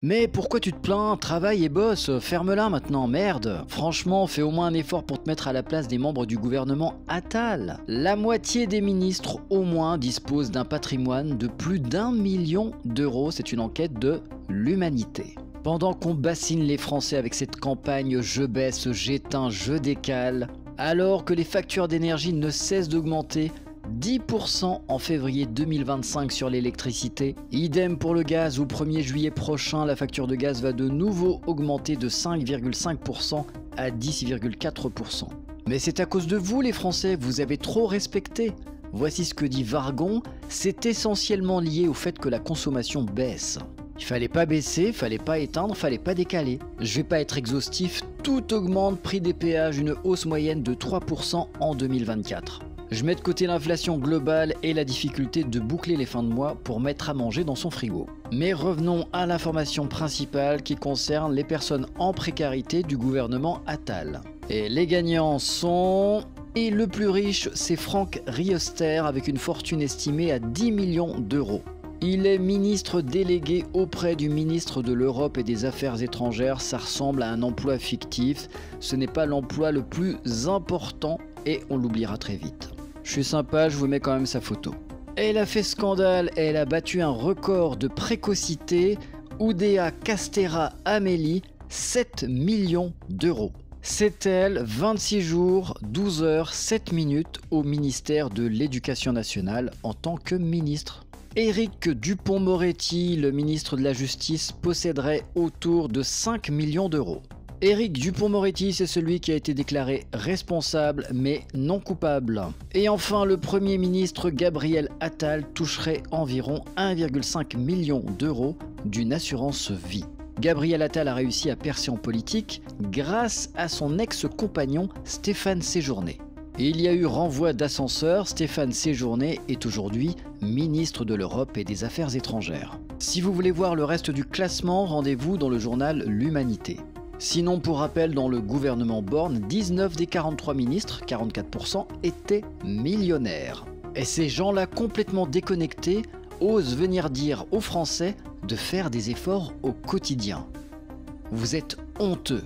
Mais pourquoi tu te plains? Travaille et bosse, ferme-la maintenant, merde. Franchement, fais au moins un effort pour te mettre à la place des membres du gouvernement Attal. La moitié des ministres, au moins, disposent d'un patrimoine de plus d'1 million d'euros. C'est une enquête de l'Humanité. Pendant qu'on bassine les Français avec cette campagne je baisse, j'éteins, je décale, alors que les factures d'énergie ne cessent d'augmenter, 10% en février 2025 sur l'électricité. Idem pour le gaz, au 1er juillet prochain, la facture de gaz va de nouveau augmenter de 5,5% à 10,4%. Mais c'est à cause de vous les Français, vous avez trop respecté. Voici ce que dit Vargon, c'est essentiellement lié au fait que la consommation baisse. Il fallait pas baisser, fallait pas éteindre, fallait pas décaler. Je vais pas être exhaustif, tout augmente, prix des péages, une hausse moyenne de 3% en 2024. Je mets de côté l'inflation globale et la difficulté de boucler les fins de mois pour mettre à manger dans son frigo. Mais revenons à l'information principale qui concerne les personnes en précarité du gouvernement Attal. Et les gagnants sont... Et le plus riche, c'est Franck Riester avec une fortune estimée à 10 millions d'euros. Il est ministre délégué auprès du ministre de l'Europe et des Affaires étrangères. Ça ressemble à un emploi fictif. Ce n'est pas l'emploi le plus important et on l'oubliera très vite. Je suis sympa, je vous mets quand même sa photo. Elle a fait scandale, elle a battu un record de précocité. Oudéa Castera Amélie, 7 millions d'euros. C'est elle, 26 jours, 12 heures, 7 minutes au ministère de l'Éducation nationale en tant que ministre. Éric Dupond-Moretti, le ministre de la Justice, posséderait autour de 5 millions d'euros. Éric Dupond-Moretti, c'est celui qui a été déclaré responsable mais non coupable. Et enfin, le Premier ministre Gabriel Attal toucherait environ 1,5 million d'euros d'une assurance vie. Gabriel Attal a réussi à percer en politique grâce à son ex-compagnon Stéphane Séjourné. Et il y a eu renvoi d'ascenseur, Stéphane Séjourné est aujourd'hui ministre de l'Europe et des Affaires étrangères. Si vous voulez voir le reste du classement, rendez-vous dans le journal L'Humanité. Sinon, pour rappel, dans le gouvernement Borne, 19 des 43 ministres, 44%, étaient millionnaires. Et ces gens-là complètement déconnectés osent venir dire aux Français de faire des efforts au quotidien. Vous êtes honteux.